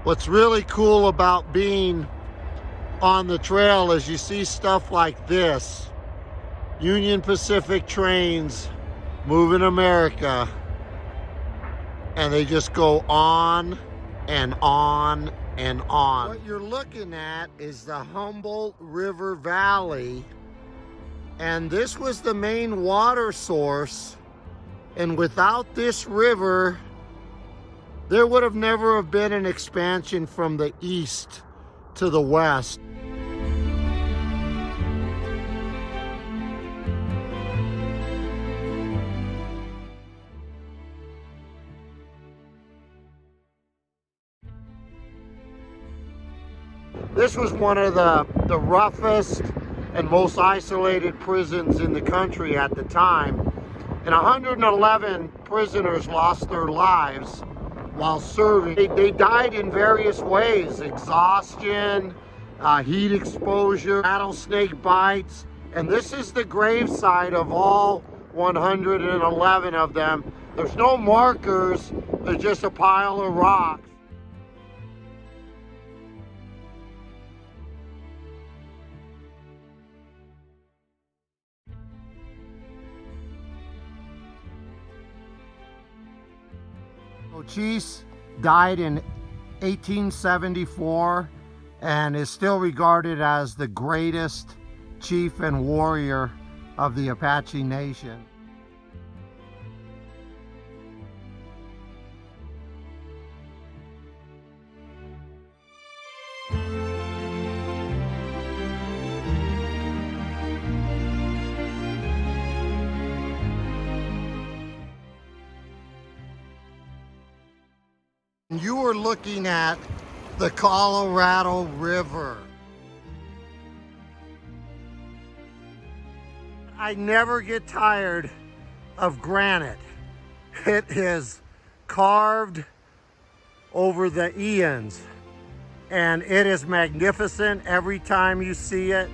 What's really cool about being on the trail is you see stuff like this. Union Pacific trains moving America, and they just go on and on and on. What you're looking at is the Humboldt River Valley, and this was the main water source, and without this river there would have never have been an expansion from the east to the west. This was one of the roughest and most isolated prisons in the country at the time. And 111 prisoners lost their lives while serving. They died in various ways: exhaustion, heat exposure, rattlesnake bites. And this is the gravesite of all 111 of them. There's no markers, there's just a pile of rocks. Cochise died in 1874 and is still regarded as the greatest chief and warrior of the Apache Nation. You are looking at the Colorado River. I never get tired of granite. It is carved over the eons, and it is magnificent every time you see it.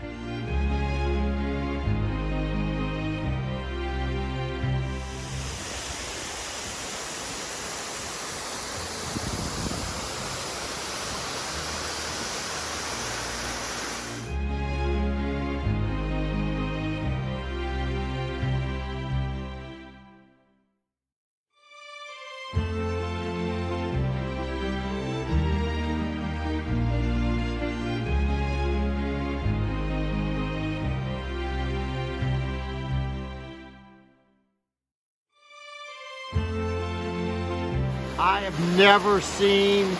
I have never seen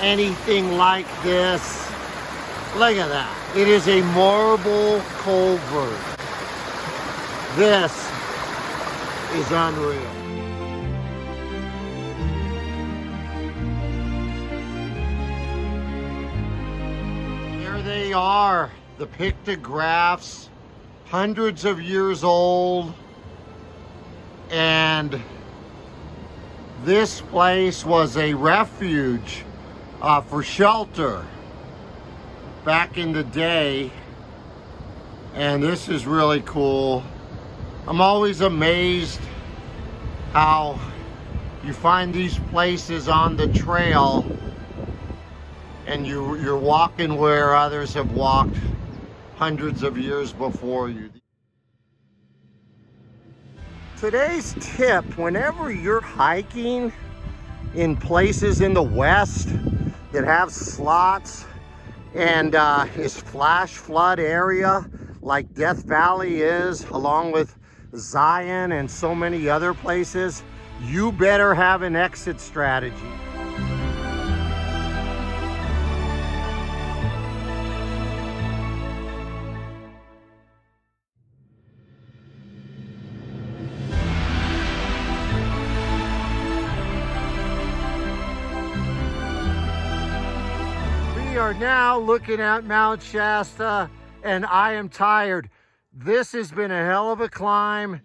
anything like this. Look at that. It is a marble culvert. This is unreal. There they are, the pictographs, hundreds of years old, and this place was a refuge for shelter back in the day, and this is really cool. I'm always amazed how you find these places on the trail and you're walking where others have walked hundreds of years before you. Today's tip: whenever you're hiking in places in the West that have slots and is flash flood area like Death Valley is, along with Zion and so many other places, you better have an exit strategy. We are now looking at Mount Shasta, and I am tired. This has been a hell of a climb.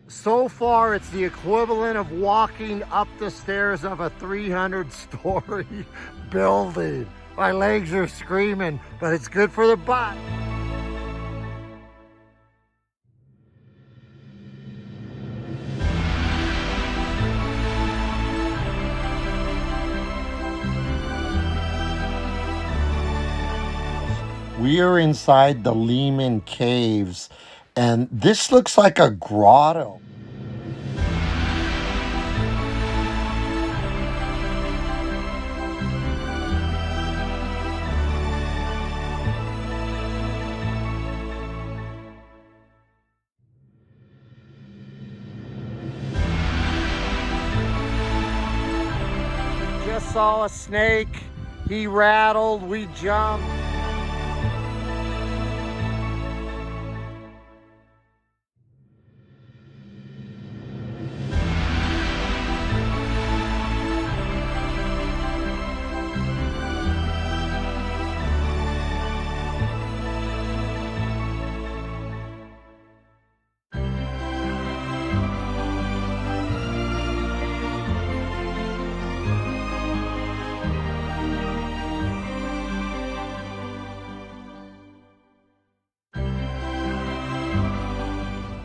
So far, it's the equivalent of walking up the stairs of a 300-story building. My legs are screaming, but it's good for the butt. We are inside the Lehman Caves, and this looks like a grotto. Just saw a snake. He rattled, we jumped.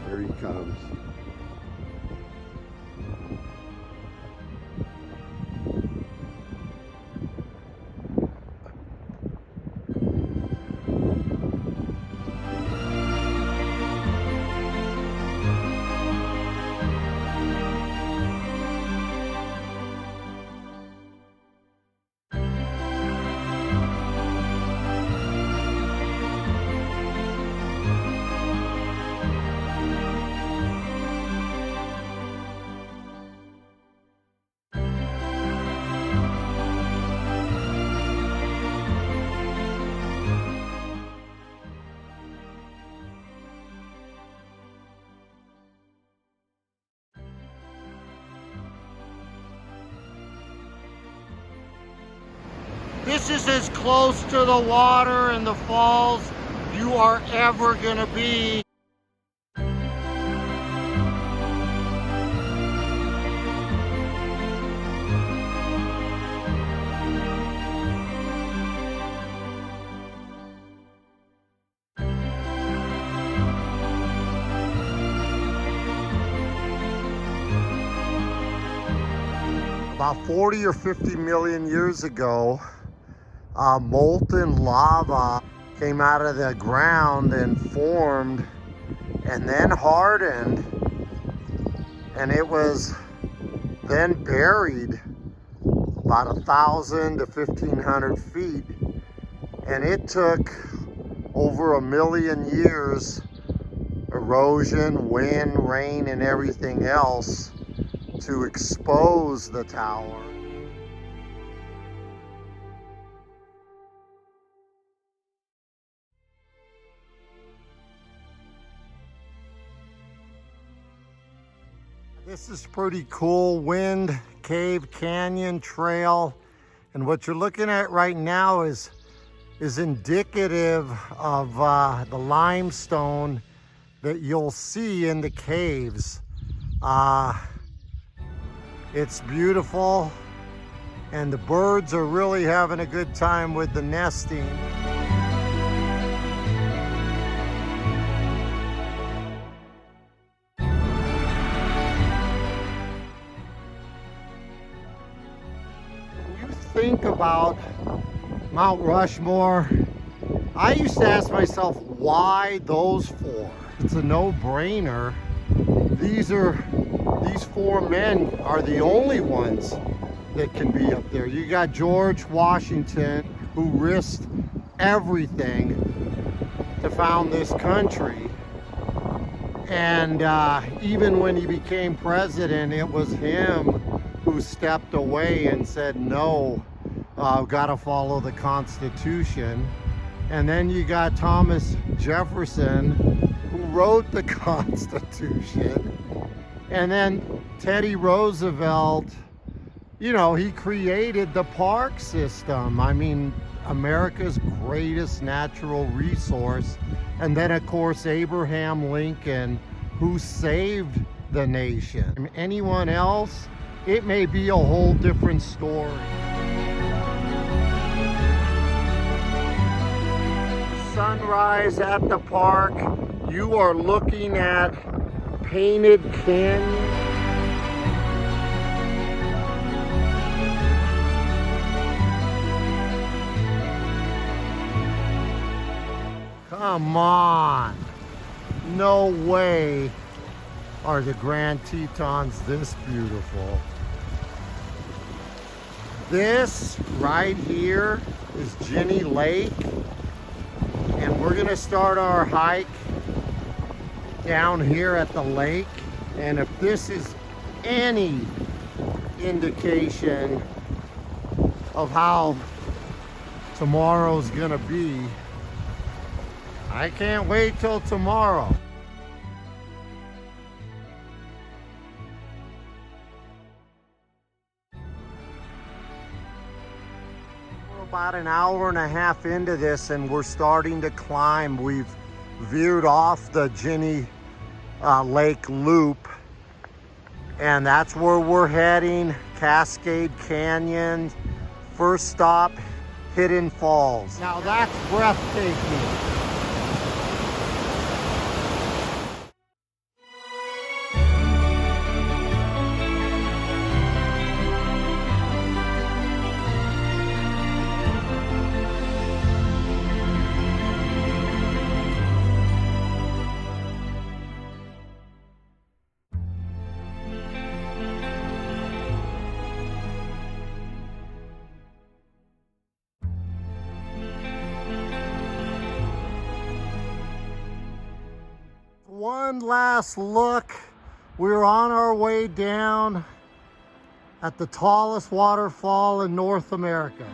Here he comes. This is as close to the water and the falls you are ever gonna be. About 40 or 50 million years ago, molten lava came out of the ground and formed and then hardened, and it was then buried about 1,000 to 1,500 feet, and it took over 1 million years, erosion, wind, rain, and everything else, to expose the tower. This is pretty cool. Wind Cave Canyon Trail, and what you're looking at right now is indicative of the limestone that you'll see in the caves. It's beautiful, and the birds are really having a good time with the nesting. When you think about Mount Rushmore, I used to ask myself, why those four? It's a no-brainer. These 4 men are the only ones that can be up there. You got George Washington, who risked everything to found this country. And even when he became president, it was him who stepped away and said, no, gotta follow the Constitution. And then you got Thomas Jefferson, who wrote the Constitution. And then Teddy Roosevelt, you know, he created the park system. I mean, America's greatest natural resource. And then, of course, Abraham Lincoln, who saved the nation. Anyone else, it may be a whole different story. Sunrise at the park, you are looking at Painted Canyon. Come on. No way are the Grand Tetons this beautiful. This right here is Ginny Lake, and we're gonna start our hike down here at the lake. And if this is any indication of how tomorrow's gonna be, I can't wait till tomorrow. We're about an hour and a half into this and we're starting to climb. We've veered off the Ginny Lake Loop, and that's where we're heading. Cascade Canyon. First stop, Hidden Falls. Now that's breathtaking. One last look. We're on our way down at the tallest waterfall in North America.